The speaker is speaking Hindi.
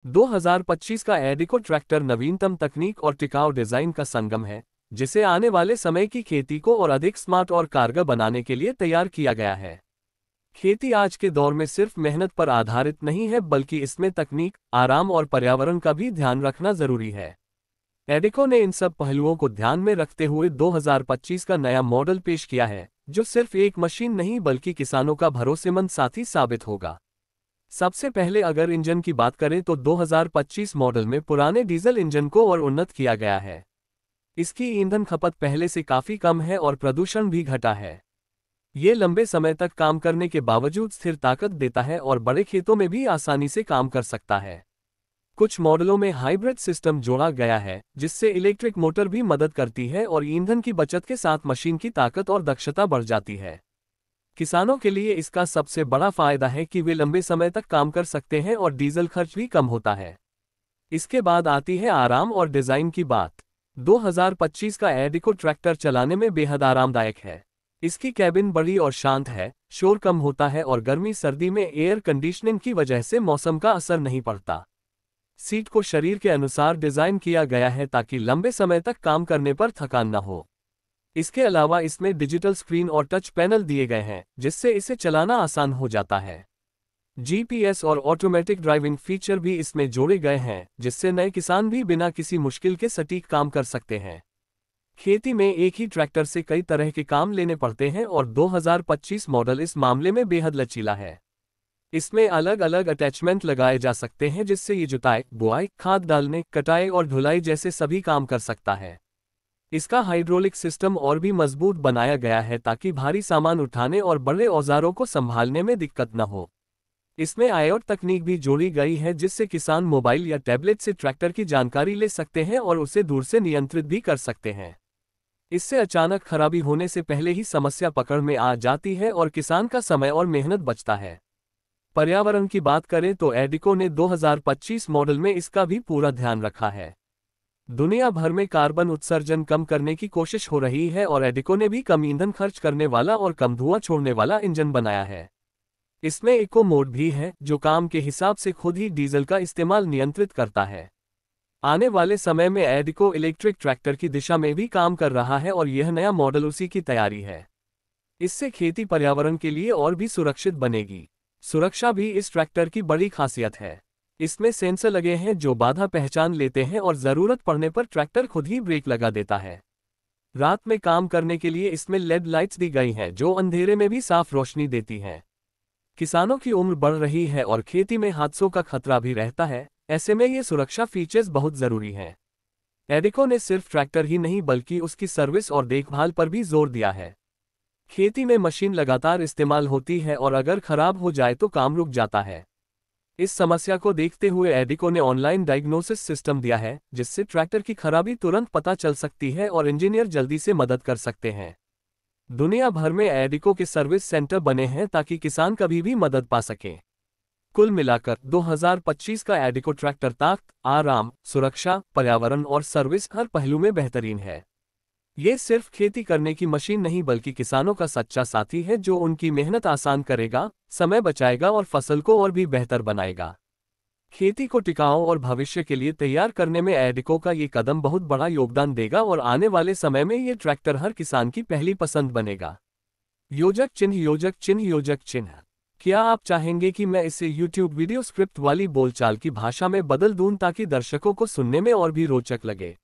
2025 का एडिको ट्रैक्टर नवीनतम तकनीक और टिकाऊ डिजाइन का संगम है, जिसे आने वाले समय की खेती को और अधिक स्मार्ट और कारगर बनाने के लिए तैयार किया गया है। खेती आज के दौर में सिर्फ मेहनत पर आधारित नहीं है, बल्कि इसमें तकनीक, आराम और पर्यावरण का भी ध्यान रखना जरूरी है। एडिको ने इन सब पहलुओं को ध्यान में रखते हुए 2025 का नया मॉडल पेश किया है, जो सिर्फ एक मशीन नहीं बल्कि किसानों का भरोसेमंद साथी साबित होगा। सबसे पहले अगर इंजन की बात करें तो 2025 मॉडल में पुराने डीजल इंजन को और उन्नत किया गया है। इसकी ईंधन खपत पहले से काफी कम है और प्रदूषण भी घटा है। ये लंबे समय तक काम करने के बावजूद स्थिर ताकत देता है और बड़े खेतों में भी आसानी से काम कर सकता है। कुछ मॉडलों में हाइब्रिड सिस्टम जोड़ा गया है, जिससे इलेक्ट्रिक मोटर भी मदद करती है और ईंधन की बचत के साथ मशीन की ताकत और दक्षता बढ़ जाती है। किसानों के लिए इसका सबसे बड़ा फायदा है कि वे लंबे समय तक काम कर सकते हैं और डीजल खर्च भी कम होता है। इसके बाद आती है आराम और डिजाइन की बात। 2025 का एडिको ट्रैक्टर चलाने में बेहद आरामदायक है। इसकी कैबिन बड़ी और शांत है, शोर कम होता है और गर्मी सर्दी में एयर कंडीशनिंग की वजह से मौसम का असर नहीं पड़ता। सीट को शरीर के अनुसार डिजाइन किया गया है ताकि लंबे समय तक काम करने पर थकान न हो। इसके अलावा इसमें डिजिटल स्क्रीन और टच पैनल दिए गए हैं, जिससे इसे चलाना आसान हो जाता है। जीपीएस और ऑटोमेटिक ड्राइविंग फीचर भी इसमें जोड़े गए हैं, जिससे नए किसान भी बिना किसी मुश्किल के सटीक काम कर सकते हैं। खेती में एक ही ट्रैक्टर से कई तरह के काम लेने पड़ते हैं और 2025 मॉडल इस मामले में बेहद लचीला है। इसमें अलग अलग अटैचमेंट लगाए जा सकते हैं, जिससे ये जुताई, बुआई, खाद डालने, कटाई और धुलाई जैसे सभी काम कर सकता है। इसका हाइड्रोलिक सिस्टम और भी मजबूत बनाया गया है ताकि भारी सामान उठाने और बड़े औजारों को संभालने में दिक्कत न हो। इसमें आईओटी तकनीक भी जोड़ी गई है, जिससे किसान मोबाइल या टैबलेट से ट्रैक्टर की जानकारी ले सकते हैं और उसे दूर से नियंत्रित भी कर सकते हैं। इससे अचानक खराबी होने से पहले ही समस्या पकड़ में आ जाती है और किसान का समय और मेहनत बचता है। पर्यावरण की बात करें तो एडिको ने 2025 मॉडल में इसका भी पूरा ध्यान रखा है। दुनिया भर में कार्बन उत्सर्जन कम करने की कोशिश हो रही है और एडिको ने भी कम ईंधन खर्च करने वाला और कम धुआं छोड़ने वाला इंजन बनाया है। इसमें इको मोड भी है, जो काम के हिसाब से खुद ही डीजल का इस्तेमाल नियंत्रित करता है। आने वाले समय में एडिको इलेक्ट्रिक ट्रैक्टर की दिशा में भी काम कर रहा है और यह नया मॉडल उसी की तैयारी है। इससे खेती पर्यावरण के लिए और भी सुरक्षित बनेगी। सुरक्षा भी इस ट्रैक्टर की बड़ी खासियत है। इसमें सेंसर लगे हैं जो बाधा पहचान लेते हैं और जरूरत पड़ने पर ट्रैक्टर खुद ही ब्रेक लगा देता है। रात में काम करने के लिए इसमें लेड लाइट्स दी गई हैं, जो अंधेरे में भी साफ रोशनी देती हैं। किसानों की उम्र बढ़ रही है और खेती में हादसों का खतरा भी रहता है, ऐसे में ये सुरक्षा फीचर्स बहुत जरूरी हैं। एडिको ने सिर्फ ट्रैक्टर ही नहीं बल्कि उसकी सर्विस और देखभाल पर भी जोर दिया है। खेती में मशीन लगातार इस्तेमाल होती है और अगर खराब हो जाए तो काम रुक जाता है। इस समस्या को देखते हुए एडिको ने ऑनलाइन डायग्नोसिस सिस्टम दिया है, जिससे ट्रैक्टर की खराबी तुरंत पता चल सकती है और इंजीनियर जल्दी से मदद कर सकते हैं। दुनिया भर में एडिको के सर्विस सेंटर बने हैं ताकि किसान कभी भी मदद पा सकें। कुल मिलाकर 2025 का एडिको ट्रैक्टर ताकत, आराम, सुरक्षा, पर्यावरण और सर्विस हर पहलू में बेहतरीन है। ये सिर्फ खेती करने की मशीन नहीं बल्कि किसानों का सच्चा साथी है, जो उनकी मेहनत आसान करेगा, समय बचाएगा और फसल को और भी बेहतर बनाएगा। खेती को टिकाऊ और भविष्य के लिए तैयार करने में एडिको का ये कदम बहुत बड़ा योगदान देगा और आने वाले समय में ये ट्रैक्टर हर किसान की पहली पसंद बनेगा। योजक चिन्ह, योजक चिन्ह, योजक चिन्ह। क्या आप चाहेंगे कि मैं इसे YouTube वीडियो स्क्रिप्ट वाली बोलचाल की भाषा में बदल दूं ताकि दर्शकों को सुनने में और भी रोचक लगे?